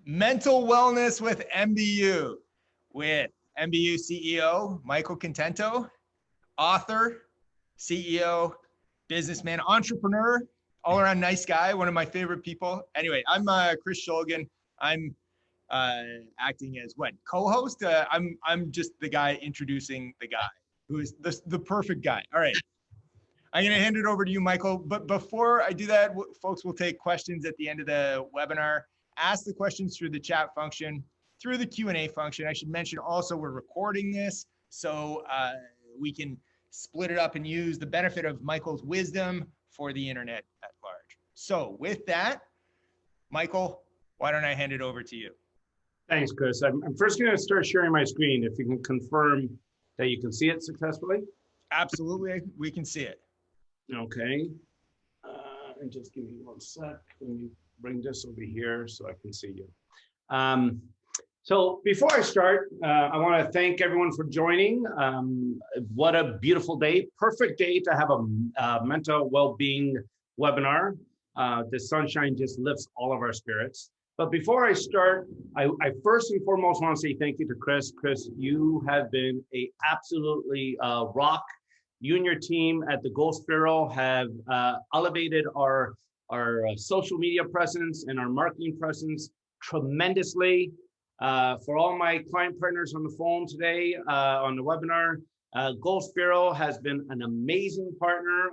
Mental Wellness with MBU, with MBU CEO Michael Contento, author, CEO, businessman, entrepreneur, all around nice guy, one of my favorite people. Anyway, I'm Chris Shulgan. I'm acting as what, co-host? I'm just the guy introducing the guy who is the perfect guy. All right. I'm going to hand it over to you, Michael. But before I do that, folks will take questions at the end of the webinar. Ask the questions through the chat function, through the Q&A function. I should mention also we're recording this, so we can split it up and use the benefit of Michael's wisdom for the internet at large. So with that, Michael, why don't I hand it over to you? Thanks, Chris. I'm first going to start sharing my screen. If you can confirm that you can see it successfully. Absolutely, we can see it. Okay. And just give me one sec. Let me bring this over here so I can see you. So before I start, I want to thank everyone for joining. What a beautiful day. Perfect day to have a mental well-being webinar. The sunshine just lifts all of our spirits. But before I start, I first and foremost want to say thank you to Chris. Chris, you have been a absolutely rock. You and your team at the Gold Sparrow have elevated our social media presence and our marketing presence tremendously. For all my client partners on the phone today, on the webinar, Gold Sparrow has been an amazing partner,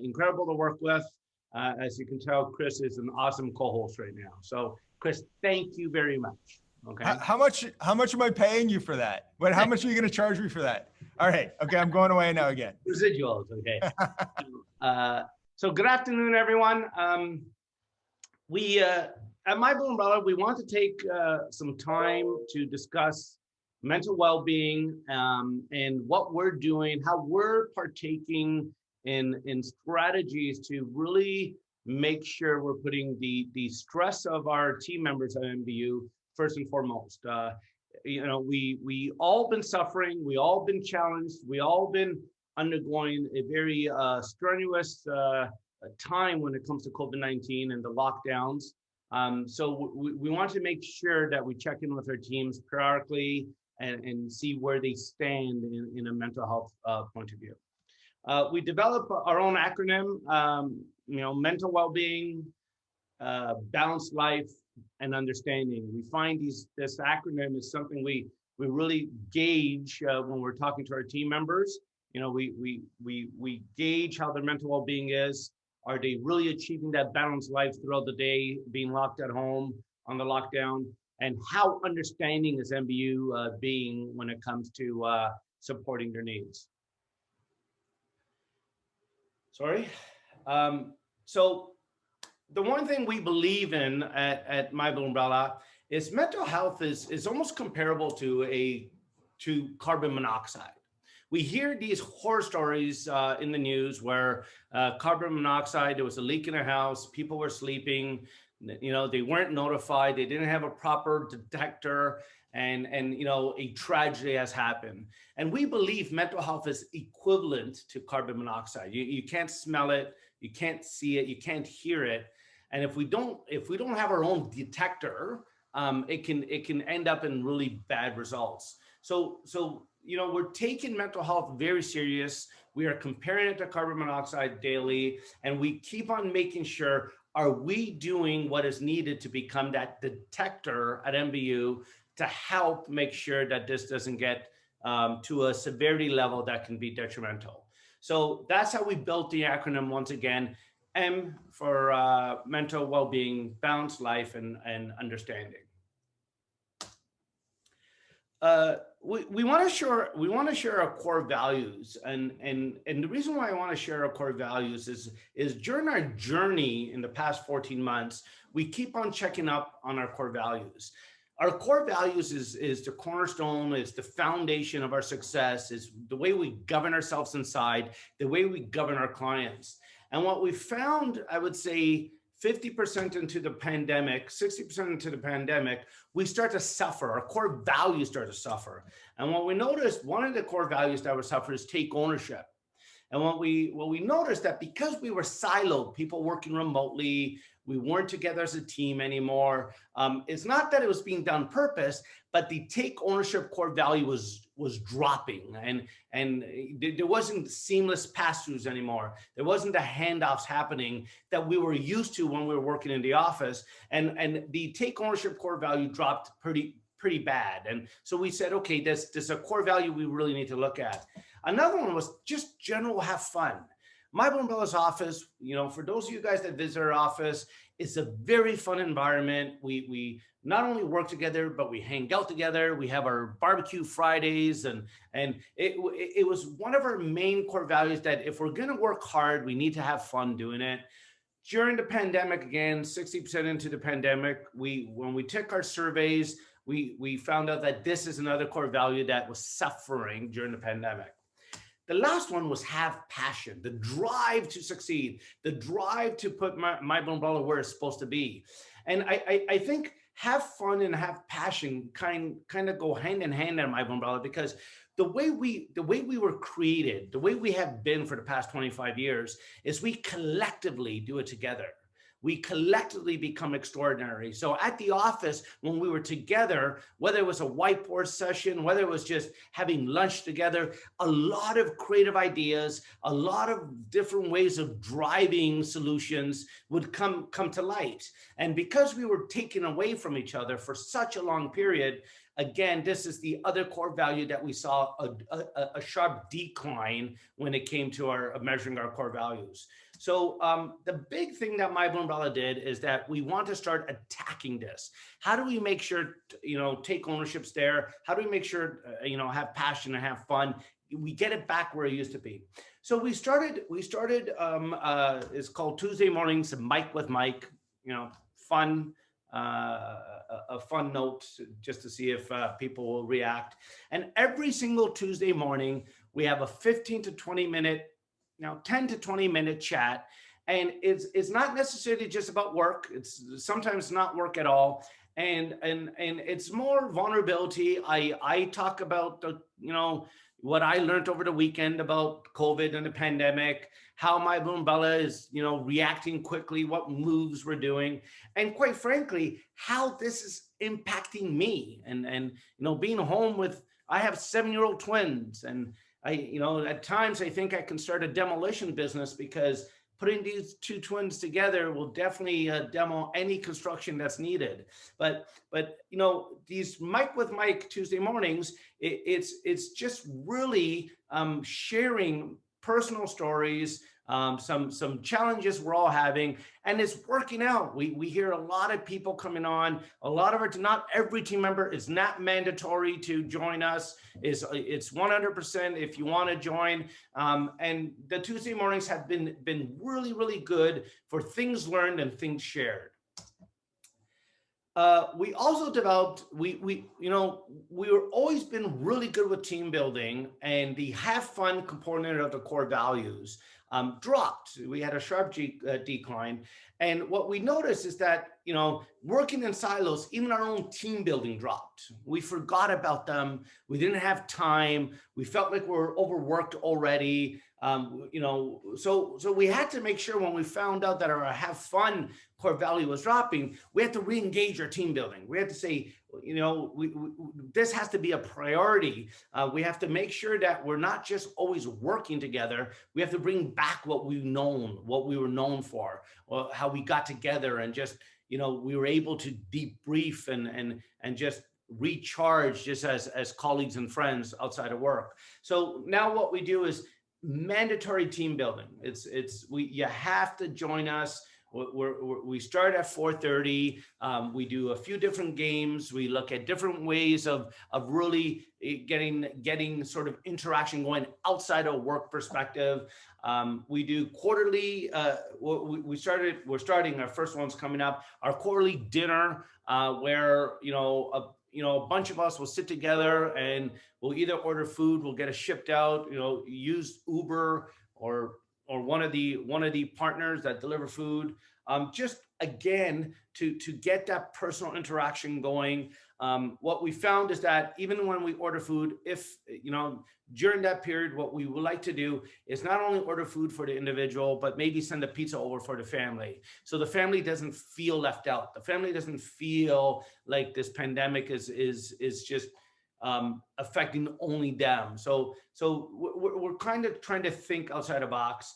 incredible to work with. As you can tell, Chris is an awesome co-host right now. So Chris, thank you very much. Okay. How much am I paying you for that? How much are you going to charge me for that? All right. Okay. I'm going away now again. Residuals. Okay. So good afternoon, everyone. We at My Blue Umbrella, we want to take some time to discuss mental well-being and what we're doing, how we're partaking in strategies to really make sure we're putting the stress of our team members at MBU first and foremost. You know, we all been suffering, we all been challenged, we all been undergoing a very strenuous time when it comes to COVID-19 and the lockdowns. So we want to make sure that we check in with our teams periodically and see where they stand in a mental health point of view. We develop our own acronym, you know, mental well-being, balanced life, and understanding. We find this acronym is something we really gauge when we're talking to our team members. You know, we gauge how their mental well-being is. Are they really achieving that balanced life throughout the day, being locked at home on the lockdown? And how understanding is MBU being when it comes to supporting their needs? Sorry. So the one thing we believe in at My Blue Umbrella is mental health is almost comparable to carbon monoxide. We hear these horror stories in the news where carbon monoxide, there was a leak in a house, people were sleeping, you know, they weren't notified, they didn't have a proper detector, and you know, a tragedy has happened. And we believe mental health is equivalent to carbon monoxide. You can't smell it, you can't see it, you can't hear it. And if we don't have our own detector, it can end up in really bad results. So you know, we're taking mental health very serious. We are comparing it to carbon monoxide daily, and we keep on making sure, are we doing what is needed to become that detector at MBU to help make sure that this doesn't get to a severity level that can be detrimental. So that's how we built the acronym once again, M for mental well-being, balanced life, and understanding. We want to share our core values, and the reason why I want to share our core values is during our journey in the past 14 months, we keep on checking up on our core values. Our core values is the cornerstone, is the foundation of our success, is the way we govern ourselves inside, the way we govern our clients. And what we found, I would say 50% into the pandemic, 60% into the pandemic, we start to suffer. Our core values start to suffer. And what we noticed, one of the core values that would suffer is take ownership. And what we noticed that because we were siloed, people working remotely, We weren't together as a team anymore. It's not that it was being done on purpose, but the take ownership core value was dropping, and there wasn't seamless pass-throughs anymore. There wasn't the handoffs happening that we were used to when we were working in the office, and the take ownership core value dropped pretty bad. And so we said, okay, this is a core value we really need to look at. Another one was just general have fun. My Bella's office, for those of you guys that visit our office, it's a very fun environment. We not only work together, but we hang out together. We have our barbecue Fridays, and it was one of our main core values that if we're gonna work hard, we need to have fun doing it. During the pandemic, again, 60% into the pandemic, when we took our surveys, we found out that this is another core value that was suffering during the pandemic. The last one was have passion, the drive to succeed, the drive to put my umbrella where it's supposed to be. And I think have fun and have passion kind of go hand in hand on my umbrella, because the way we were created, the way we have been for the past 25 years, is we collectively do it together. We collectively become extraordinary. So at the office, when we were together, whether it was a whiteboard session, whether it was just having lunch together, a lot of creative ideas, a lot of different ways of driving solutions would come to light. And because we were taken away from each other for such a long period, again, this is the other core value that we saw a sharp decline when it came to our measuring our core values. So the big thing that My Blue Umbrella did is that we want to start attacking this. How do we make sure, take ownership's there? How do we make sure, have passion and have fun? We get it back where it used to be. So we started, it's called Tuesday Mornings, Mike with Mike, fun, a fun note just to see if people will react. And every single Tuesday morning, we have a 15 to 20 minute 10 to 20 minute chat. And it's not necessarily just about work. It's sometimes not work at all. And it's more vulnerability. I talk about what I learned over the weekend about COVID and the pandemic, how my Bella is, reacting quickly, what moves we're doing, and quite frankly, how this is impacting me. And being home with, I have 7-year-old twins, and at times I think I can start a demolition business, because putting these two twins together will definitely demo any construction that's needed. But these Mike with Mike Tuesday mornings, it's just really sharing personal stories, some challenges we're all having, and it's working out. We hear a lot of people coming on. A lot of not every team member is not mandatory to join us. It's 100% if you want to join. And the Tuesday mornings have been really, really good for things learned and things shared. We also developed, we've always been really good with team building, and the have fun component of the core values dropped. We had a sharp decline. And what we noticed is that, working in silos, even our own team building dropped. We forgot about them. We didn't have time. We felt like we were overworked already. So we had to make sure, when we found out that our have fun core value was dropping, we had to re-engage our team building. We had to say, this has to be a priority. We have to make sure that we're not just always working together. We have to bring back what we were known for, or how we got together, and just, we were able to debrief and just recharge just as colleagues and friends outside of work. So now what we do is mandatory team building. You have to join us. We start at 4:30. We do a few different games. We look at different ways of really getting sort of interaction going outside of work perspective. We do quarterly. We're starting, our first one's coming up, our quarterly dinner, where a bunch of us will sit together and we'll either order food, we'll get it shipped out, use Uber or one of the partners that deliver food. Just again, to get that personal interaction going. What we found is that even when we order food, if, during that period, what we would like to do is not only order food for the individual, but maybe send a pizza over for the family. So the family doesn't feel left out. The family doesn't feel like this pandemic is just affecting only them. So we're kind of trying to think outside the box.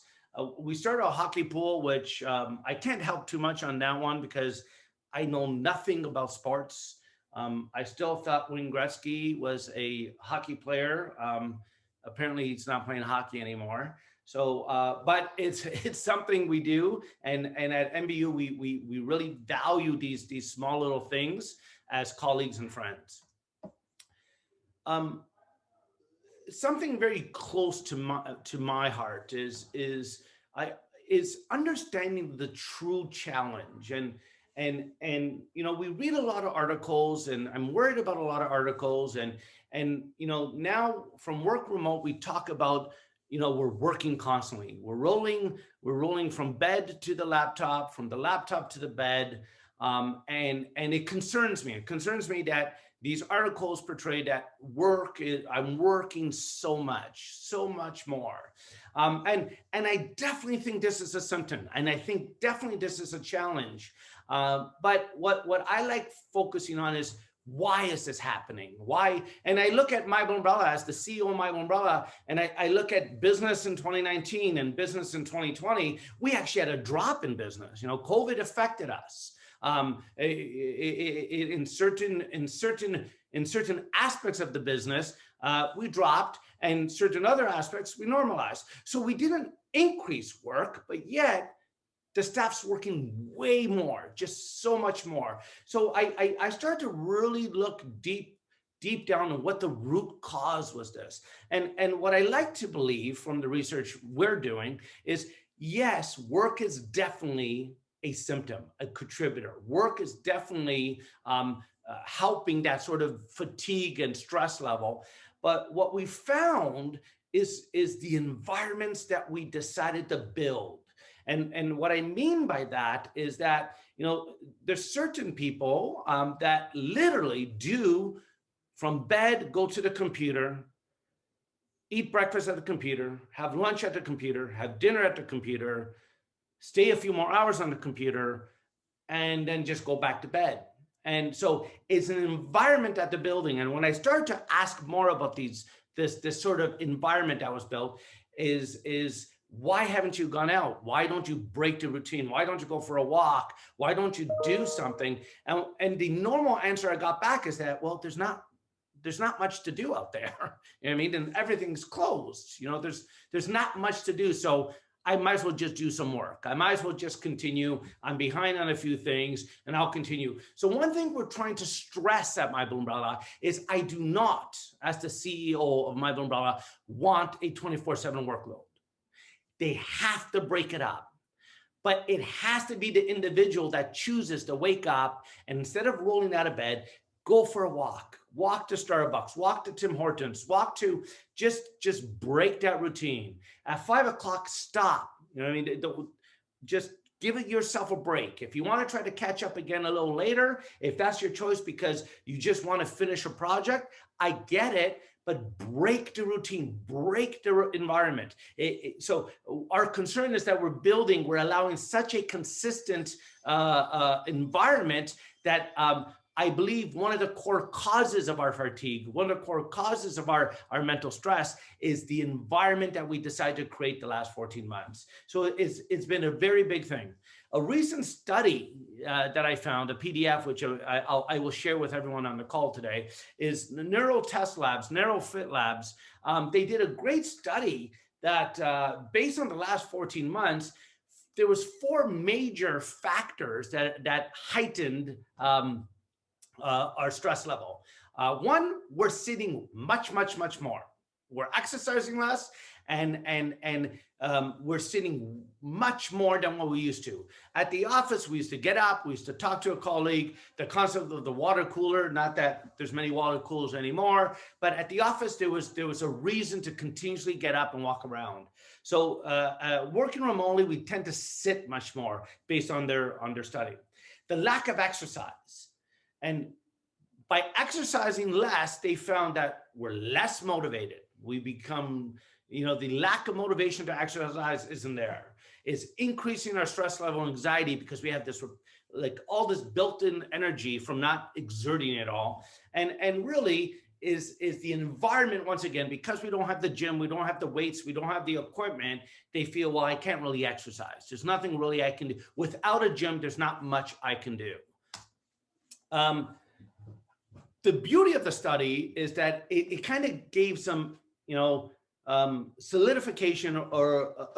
We started a hockey pool, which I can't help too much on that one because I know nothing about sports. I still thought Wayne Gretzky was a hockey player. Apparently he's not playing hockey anymore. So, but it's something we do. And at MBU, we really value these small little things as colleagues and friends. Something very close to my heart is understanding the true challenge. And we read a lot of articles, and I'm worried about a lot of articles, and now from work remote, we talk about, we're working constantly. We're rolling from bed to the laptop, from the laptop to the bed. And it concerns me. It concerns me that these articles portray that I'm working so much more. And I definitely think this is a symptom, and I think definitely this is a challenge. But what I like focusing on is, why is this happening? Why? And I look at My Umbrella as the CEO of My Umbrella, and I look at business in 2019 and business in 2020. We actually had a drop in business. COVID affected us. In certain aspects of the business, we dropped, and certain other aspects we normalized. So we didn't increase work, but yet the staff's working way more, just so much more. So I started to really look deep down on what the root cause was this. And what I like to believe from the research we're doing is, yes, work is definitely a symptom, a contributor. Work is definitely helping that sort of fatigue and stress level. But what we found is the environments that we decided to build. And what I mean by that is that, there's certain people that literally do from bed, go to the computer, eat breakfast at the computer, have lunch at the computer, have dinner at the computer, stay a few more hours on the computer, and then just go back to bed. And so it's an environment at the building. And when I start to ask more about this sort of environment that was built, is why haven't you gone out? Why don't you break the routine? Why don't you go for a walk? Why don't you do something? And the normal answer I got back is that, well, there's not much to do out there. You know what I mean? And everything's closed. There's not much to do. So I might as well just do some work. I might as well just continue. I'm behind on a few things, and I'll continue. So one thing we're trying to stress at My Umbrella is, I do not, as the CEO of My Umbrella, want a 24/7 workload. They have to break it up. But it has to be the individual that chooses to wake up, and instead of rolling out of bed, go for a walk to Starbucks, walk to Tim Hortons, walk to just break that routine. At 5 o'clock, stop. Just give it yourself a break. If you want to try to catch up again a little later, if that's your choice because you just want to finish a project, I get it. But break the routine, break the environment. So our concern is that we're allowing such a consistent environment that I believe one of the core causes of our fatigue, one of the core causes of our mental stress is the environment that we decided to create the last 14 months. So it's been a very big thing. A recent study that I found, a PDF, which I will share with everyone on the call today, is the NeuroTest Labs, NeuroFit Labs. They did a great study that based on the last 14 months, there was 4 major factors that heightened our stress level. One, we're sitting much more. we're exercising less, and we're sitting much more than what we used to. At the office, we used to get up, we used to talk to a colleague. The concept of the water cooler, not that there's many water coolers anymore, but at the office, there was a reason to continuously get up and walk around. So working remotely, we tend to sit much more based on their study. The lack of exercise. And by exercising less, they found that we're less motivated. We become, the lack of motivation to exercise isn't there. It's increasing our stress level and anxiety because we have this, like all this built-in energy from not exerting it all. And really is the environment, once again, because we don't have the gym, we don't have the weights, we don't have the equipment, they feel, well, I can't really exercise. There's nothing really I can do. Without a gym, there's not much I can do. The beauty of the study is that it kind of gave some, solidification, or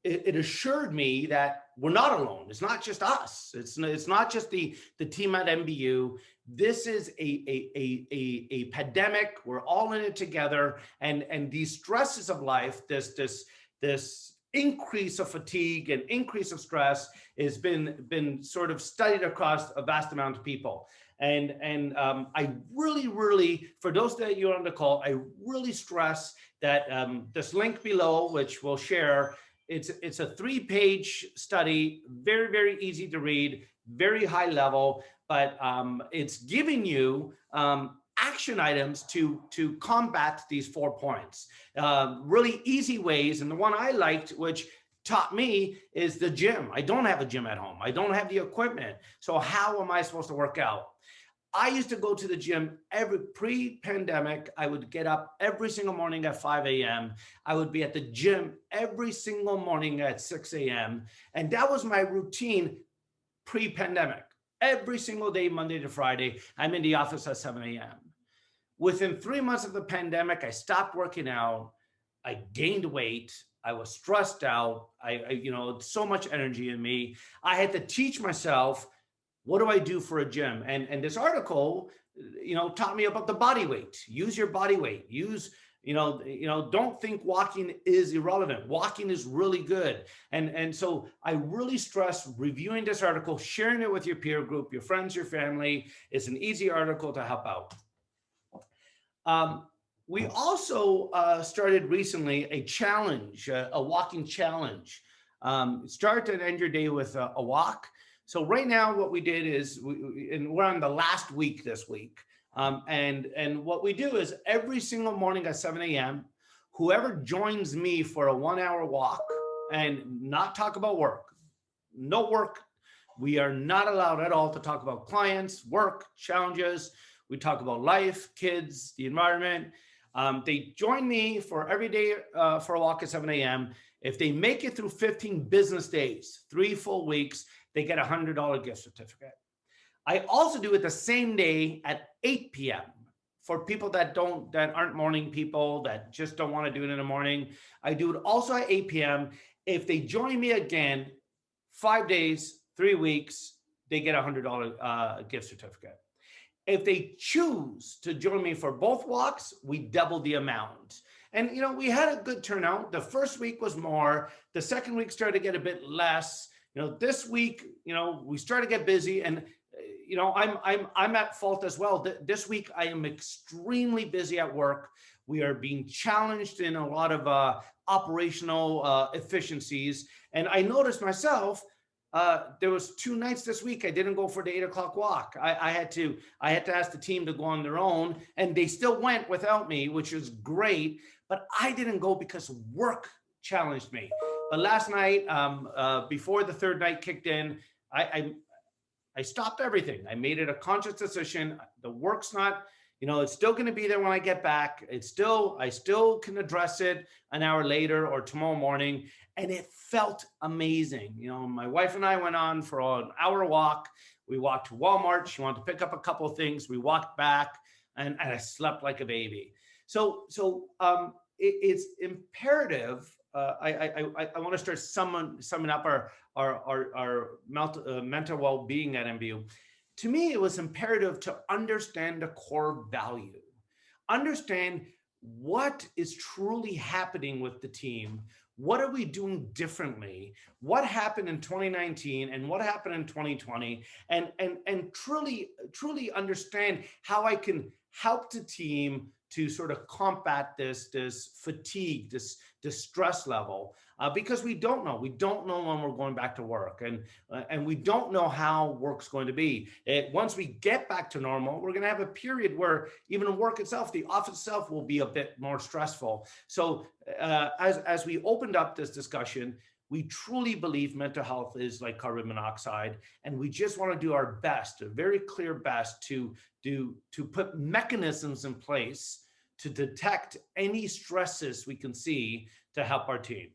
it assured me that we're not alone. It's not just us. It's not just the team at MBU. This is a pandemic. We're all in it together, and these stresses of life, this increase of fatigue and increase of stress has been sort of studied across a vast amount of people. And I really, for those that you're on the call, I really stress that this link below, which we'll share, it's a 3-page study, very easy to read, very high level, but it's giving you action items to combat these 4 points. Really easy ways, and the one I liked, which taught me, is the gym. I don't have a gym at home. I don't have the equipment. So how am I supposed to work out? I used to go to the gym pre-pandemic. I would get up every single morning at 5 a.m. I would be at the gym every single morning at 6 a.m. And that was my routine pre-pandemic. Every single day, Monday to Friday, I'm in the office at 7 a.m. Within 3 months of the pandemic, I stopped working out. I gained weight. I was stressed out. I so much energy in me. I had to teach myself, what do I do for a gym? And this article, taught me about the body weight. Use your body weight. Don't think walking is irrelevant. Walking is really good. And so I really stress reviewing this article, sharing it with your peer group, your friends, your family. It's an easy article to help out. We also started recently a challenge, a walking challenge. Start and end your day with a walk. So right now, what we did is, we're on the last week this week. And what we do is every single morning at 7 a.m., whoever joins me for a 1-hour walk, and not talk about work, no work. We are not allowed at all to talk about clients, work, challenges. We talk about life, kids, the environment. They join me for every day for a walk at 7 a.m. If they make it through 15 business days, 3 full weeks, they get a $100 gift certificate. I also do it the same day at 8 p.m. for people that aren't morning people, that just don't want to do it in the morning. I do it also at 8 p.m. If they join me again, 5 days, 3 weeks, they get a $100 gift certificate. If they choose to join me for both walks, we double the amount. And, we had a good turnout. The first week was more. The second week started to get a bit less. This week, we started to get busy, and, I'm at fault as well. This week, I am extremely busy at work. We are being challenged in a lot of operational efficiencies. And I noticed myself, there was 2 nights this week I didn't go for the 8 o'clock walk. I had to ask the team to go on their own, and they still went without me, which is great. But I didn't go because work challenged me. But last night, before the 3rd night kicked in, I stopped everything. I made it a conscious decision. The work's not, it's still going to be there when I get back. I still can address it an hour later or tomorrow morning. And it felt amazing. My wife and I went on for an hour walk. We walked to Walmart. She wanted to pick up a couple of things. We walked back, and I slept like a baby. So it's imperative. I want to start summing up our mental well-being at MBU. To me, it was imperative to understand the core value, understand what is truly happening with the team. What are we doing differently? What happened in 2019 and what happened in 2020? And truly understand how I can help the team to sort of combat this fatigue, this stress level, because we don't know when we're going back to work, and we don't know how work's going to be. Once we get back to normal, we're going to have a period where even work itself, the office itself, will be a bit more stressful. So as we opened up this discussion, we truly believe mental health is like carbon monoxide, and we just want to do our best, a very clear best, to put mechanisms in place to detect any stresses we can see to help our team.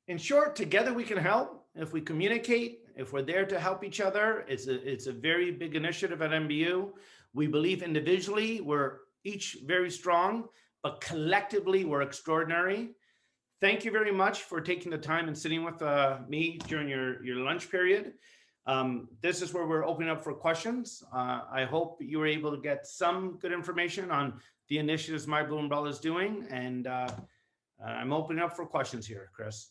In short, together we can help. If we communicate, if we're there to help each other, it's a very big initiative at MBU. We believe individually we're each very strong, but collectively we're extraordinary. Thank you very much for taking the time and sitting with me during your lunch period. This is where we're opening up for questions. I hope you were able to get some good information on the initiatives My Blue Umbrella is doing, and I'm opening up for questions here, Chris.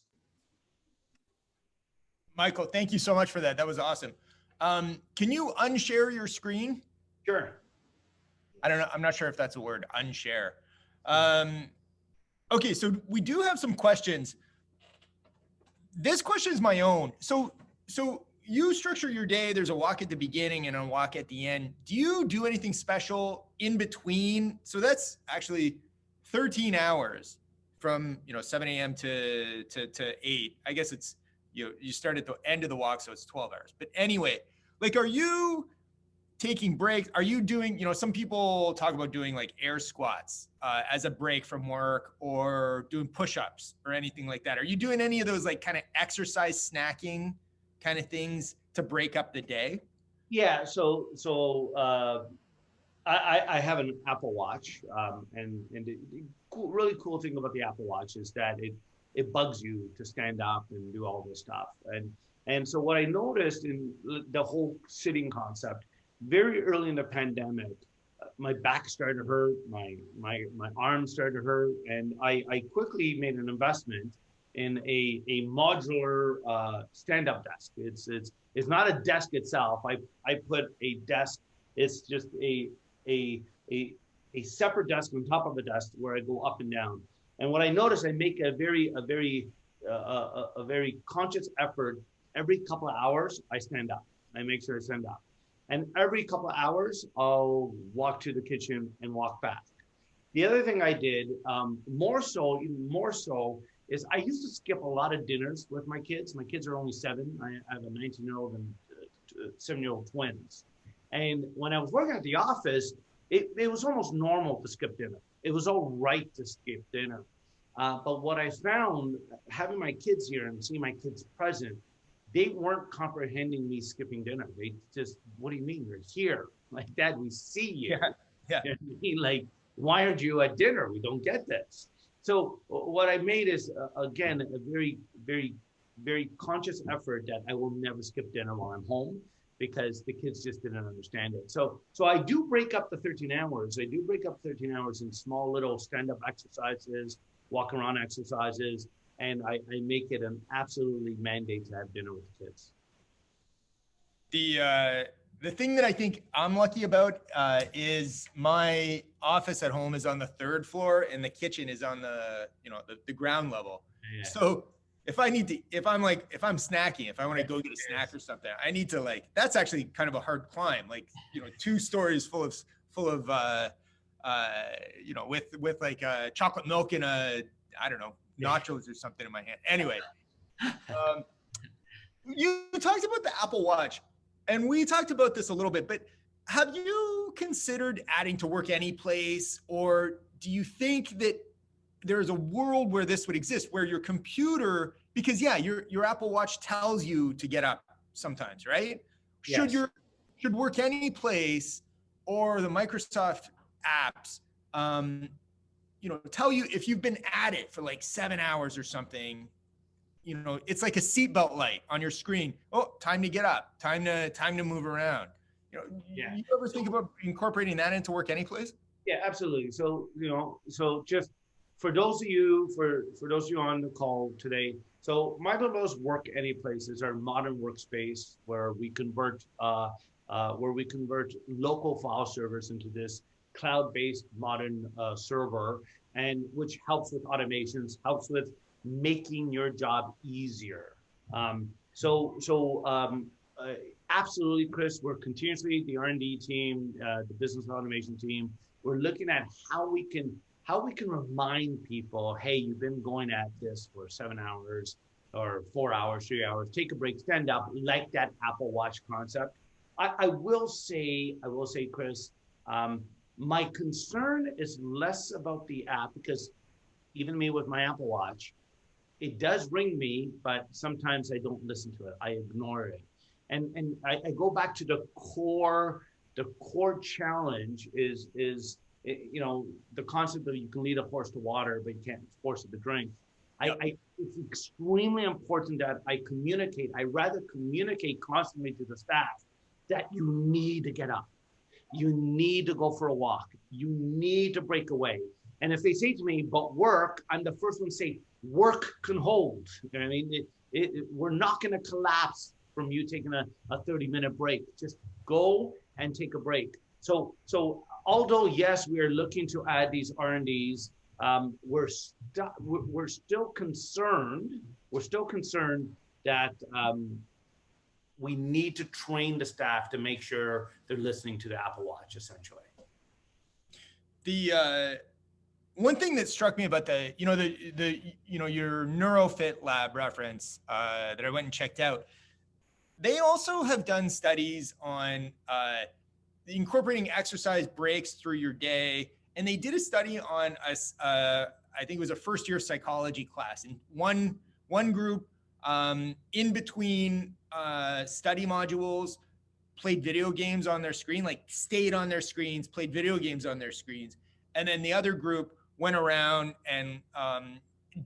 Michael, thank you so much for that. That was awesome. Can you unshare your screen? Sure. I don't know. I'm not sure if that's a word, unshare. Okay, so we do have some questions. This question is my own. So you structure your day. There's a walk at the beginning and a walk at the end. Do you do anything special in between? So that's actually 13 hours from 7 a.m. to 8. I guess it's you start at the end of the walk, so it's 12 hours. But anyway, like, are you taking breaks? Are you doing, some people talk about doing like air squats as a break from work, or doing push-ups or anything like that? Are you doing any of those like kind of exercise snacking kind of things to break up the day? Yeah, so I have an Apple Watch, and the really cool thing about the Apple Watch is that it bugs you to stand up and do all this stuff. And so what I noticed in the whole sitting concept, very early in the pandemic, my back started to hurt, my arms started to hurt, and I quickly made an investment in a modular stand-up desk. It's not a desk itself. I put a desk. It's just a separate desk on top of a desk where I go up and down. And what I noticed, I make a very conscious effort. Every couple of hours, I stand up. I make sure I stand up. And every couple of hours, I'll walk to the kitchen and walk back. The other thing I did, even more so, is I used to skip a lot of dinners with my kids. My kids are only 7. I have a 19-year-old and 7-year-old twins. And when I was working at the office, it was almost normal to skip dinner. It was all right to skip dinner. But what I found, having my kids here and seeing my kids present, they weren't comprehending me skipping dinner. They just, what do you mean? You're here. Like, Dad, we see you. Yeah. Like, why aren't you at dinner? We don't get this. So what I made is, again, a very, very, very conscious effort that I will never skip dinner while I'm home, because the kids just didn't understand it. So I do break up the 13 hours. I do break up 13 hours in small little stand-up exercises, walk around exercises, and I make it an absolutely mandate to have dinner with the kids. The thing that I think I'm lucky about is my office at home is on the 3rd floor and the kitchen is on the ground level. Yeah. So if I'm snacking, if I want to go get a snack or something, I need to that's actually kind of a hard climb. 2 stories full of with chocolate milk and nachos or something in my hand. Anyway, you talked about the Apple Watch, and we talked about this a little bit, but have you considered adding to Work Anyplace, or do you think that there's a world where this would exist, where your computer, because your Apple Watch tells you to get up sometimes, right? Yes. Should Work Anyplace or the Microsoft apps, tell you if you've been at it for 7 hours or something, it's like a seatbelt light on your screen. Oh, time to get up, time to move around. Yeah. You ever think about incorporating that into work anyplace? Yeah, absolutely. So, so just for those of you, for those of you on the call today, so Microsoft's Work Anyplace is our modern workspace where we convert local file servers into this cloud-based modern server, and which helps with automations, helps with making your job easier. Absolutely, Chris, we're continuously, the R&D team, the business automation team, we're looking at how we can remind people, hey, you've been going at this for 7 hours or 4 hours, 3 hours, take a break, stand up, like that Apple Watch concept. I will say, Chris, my concern is less about the app, because even me with my Apple Watch, it does ring me, but sometimes I don't listen to it. I ignore it. And I go back to the core challenge is the concept that you can lead a horse to water, but you can't force it to drink. It's extremely important that I rather communicate constantly to the staff that you need to get up. You need to go for a walk. You need to break away. And if they say to me, but work, I'm the first one to say, work can hold. You know what I mean? We're not going to collapse from you taking a 30-minute break. Just go and take a break. So although, yes, we are looking to add these R&Ds, we're still concerned that we need to train the staff to make sure they're listening to the Apple Watch, essentially. The one thing that struck me about your NeuroFit lab reference that I went and checked out, they also have done studies on incorporating exercise breaks through your day. And they did a study on I think it was a first-year psychology class. And one group in between study modules played video games on their screen, like stayed on their screens, played video games on their screens. And then the other group went around and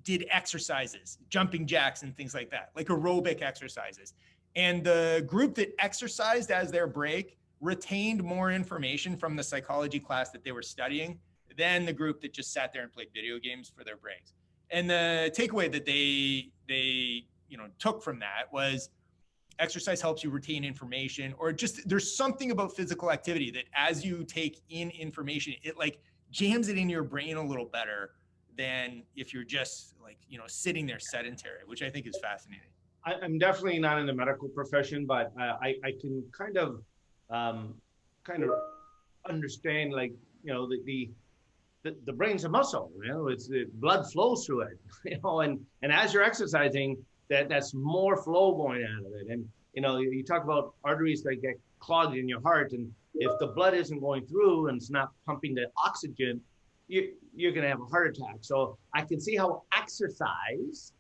did exercises, jumping jacks and things like that, like aerobic exercises. And the group that exercised as their break retained more information from the psychology class that they were studying than the group that just sat there and played video games for their breaks. And the takeaway that they took from that was exercise helps you retain information, or just there's something about physical activity that as you take in information, it like jams it in your brain a little better than if you're just sitting there sedentary, which I think is fascinating. I'm definitely not in the medical profession, but I can kind of understand, the brain's a muscle, it's the blood flows through it, and as you're exercising, that's more flow going out of it. And you talk about arteries that get clogged in your heart, and if the blood isn't going through and it's not pumping the oxygen, you're going to have a heart attack. So I can see how exercise,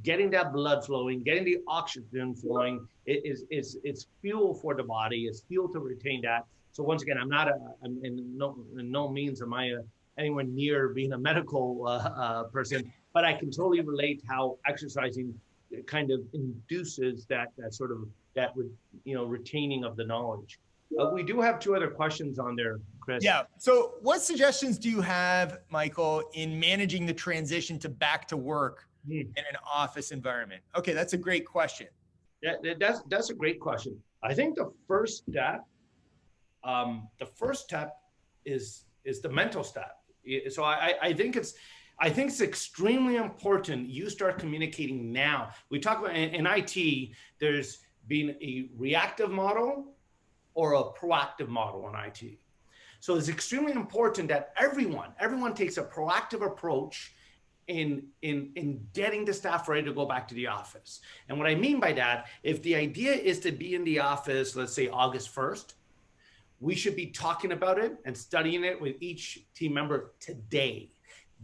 getting that blood flowing, getting the oxygen flowing, it's fuel for the body. It's fuel to retain that. So once again, I'm in no means am I anywhere near being a medical person, but I can totally relate how exercising kind of induces that retaining of the knowledge. We do have 2 other questions on there, Chris. Yeah. So what suggestions do you have, Michael, in managing the transition to back to work in an office environment? Okay, that's a great question. Yeah, that's a great question. I think the first step is the mental step. So I think it's extremely important you start communicating now. We talk about in IT, there's been a reactive model or a proactive model in IT. So it's extremely important that everyone takes a proactive approach in getting the staff ready to go back to the office. And what I mean by that, if the idea is to be in the office, let's say August 1st, we should be talking about it and studying it with each team member today.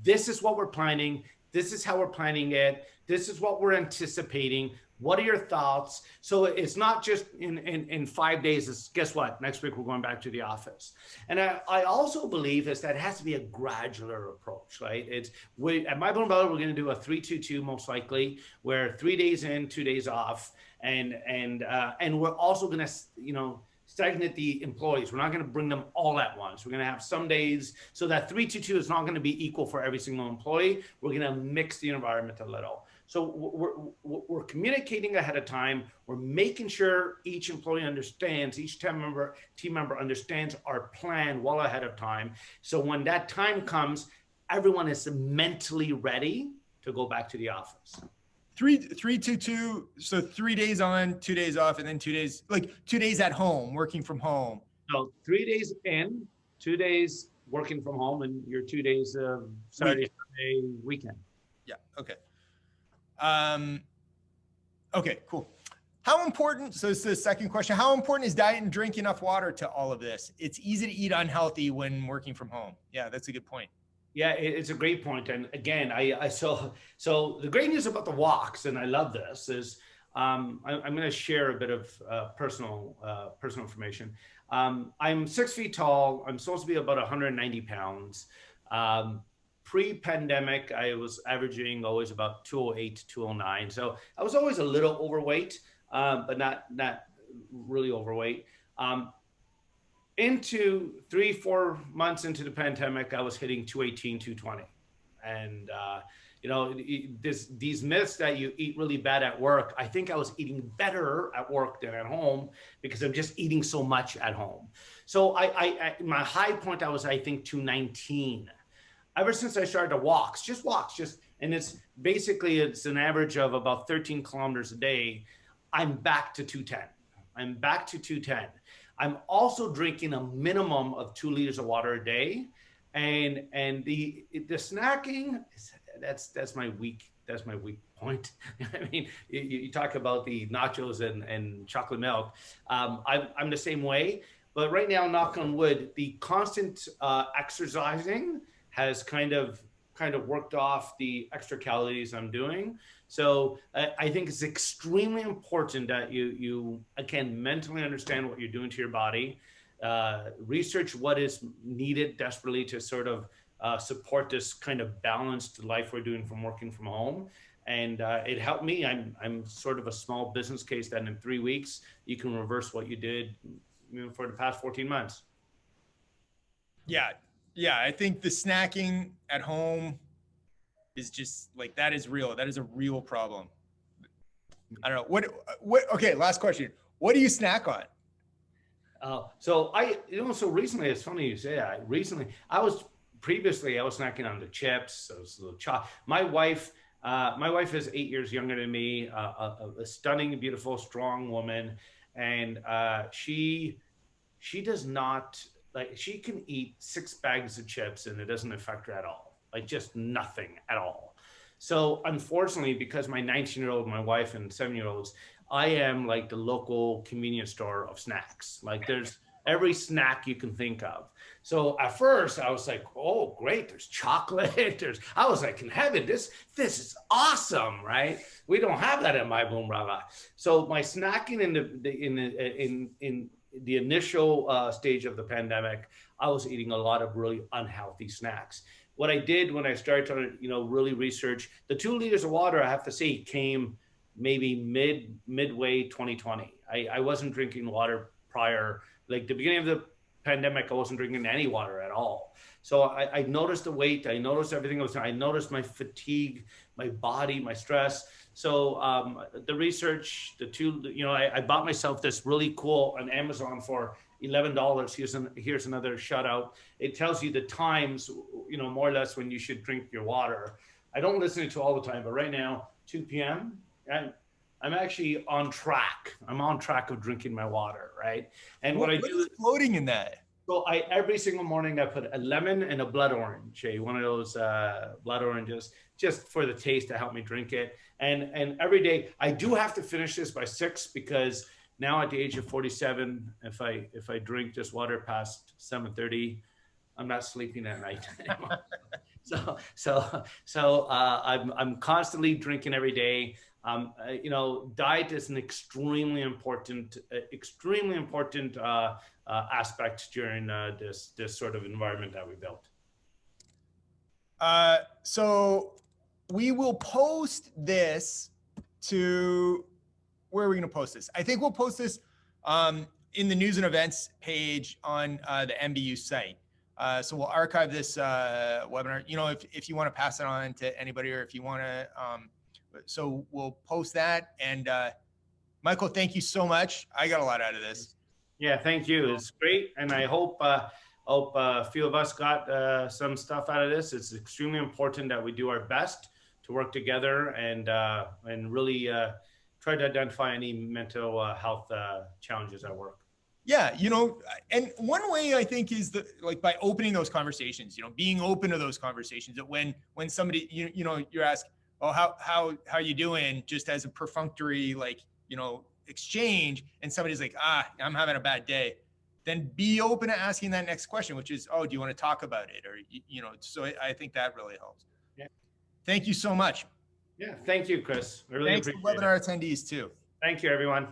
This is what we're planning. This is how we're planning it. This is what we're anticipating. What are your thoughts? So it's not just in 5 days. It's, guess what? Next week, we're going back to the office. And I also believe is that it has to be a gradual approach, right? At My Bone Brother, we're going to do a 3-2-2 most likely, where 3 days in, 2 days off. And we're also going to, stagnate the employees. We're not going to bring them all at once. We're going to have some days, so that 3-2-2 is not going to be equal for every single employee. We're going to mix the environment a little. So we're communicating ahead of time. We're making sure each employee understands, each team member understands our plan well ahead of time. So when that time comes, everyone is mentally ready to go back to the office. 3-2-2. So 3 days on, 2 days off, and then 2 days, like 2 days at home, working from home. So 3 days in, 2 days working from home, and your 2 days of Saturday, Sunday, weekend. Yeah. Okay. Okay, cool. How important, so this is the second question, how important is diet and drink enough water to all of this? It's easy to eat unhealthy when working from home. Yeah, that's a good point. Yeah, it's a great point. And again, so the great news about the walks, and I love this, is I'm going to share a bit of personal information. I'm 6 feet tall. I'm supposed to be about 190 pounds. Pre-pandemic, I was averaging always about 208 to 209. So I was always a little overweight, but not really overweight. Into 3-4 months into the pandemic, I was hitting 218, 220. And, these myths that you eat really bad at work, I think I was eating better at work than at home because I'm just eating so much at home. So my high point, I think 219. Ever since I started to walk, and it's an average of about 13 kilometers a day, I'm back to 210. I'm also drinking a minimum of 2 liters of water a day. And the snacking, that's my weak point. I mean, you talk about the nachos and chocolate milk. I'm the same way, but right now, knock on wood, the constant exercising has kind of worked off the extra calories I'm doing. So I think it's extremely important that you again, mentally understand what you're doing to your body, research what is needed desperately to sort of support this kind of balanced life we're doing from working from home. And it helped me. I'm sort of a small business case that in 3 weeks, you can reverse what you did for the past 14 months. Yeah, I think the snacking at home is just like, that is real. That is a real problem. I don't know. What, okay, last question. What do you snack on? So recently, it's funny you say that. I was snacking on the chips, those little My wife is 8 years younger than me, a stunning, beautiful, strong woman. And she does not, like, she can eat 6 bags of chips and it doesn't affect her at all. Like, just nothing at all. So unfortunately, because my 19-year-old, my wife, and 7-year-olds, I am like the local convenience store of snacks. Like, there's every snack you can think of. So at first I was like, oh, great, there's chocolate. I was like, in heaven, this is awesome, right? We don't have that in my boom brava. So my snacking in the initial stage of the pandemic, I was eating a lot of really unhealthy snacks. What I did when I started to, really research, the 2 liters of water, I have to say, came maybe midway 2020. I wasn't drinking water prior, like the beginning of the pandemic, I wasn't drinking any water at all. So I noticed the weight, I noticed everything I noticed my fatigue, my body, my stress. So the research, I bought myself this really cool on Amazon for $11. Here's another shout out. It tells you the times, more or less when you should drink your water. I don't listen to it all the time, but right now, 2 p.m., and I'm actually on track. I'm on track of drinking my water, right? And what I do is floating in that. So every single morning I put a lemon and a blood orange, one of those blood oranges, just for the taste to help me drink it. And every day I do have to finish this by 6 because now at the age of 47, if I drink this water past 7:30, I'm not sleeping at night anymore. So I'm constantly drinking every day. You know, diet is an extremely important aspect during this sort of environment that we built. So we will post this to, where are we going to post this? I think we'll post this in the news and events page on the MBU site. So we'll archive this webinar, you know, if you want to pass it on to anybody, or if you want to, so we'll post that. And Michael, thank you so much. I got a lot out of this. Yeah, thank you. It's great. And I hope a few of us got some stuff out of this. It's extremely important that we do our best to work together and really try to identify any mental health challenges at work. Yeah, you know, and one way I think is like by opening those conversations, you know, being open to those conversations, that when somebody, you know, you're asked, oh, how you doing, just as a perfunctory, like, you know, exchange, and somebody's like, I'm having a bad day, then be open to asking that next question, which is, oh, do you want to talk about it? Or, you know, so I think that really helps. Yeah. Thank you so much. Yeah, thank you, Chris. I really appreciate it. Thanks to webinar attendees too. Thank you, everyone.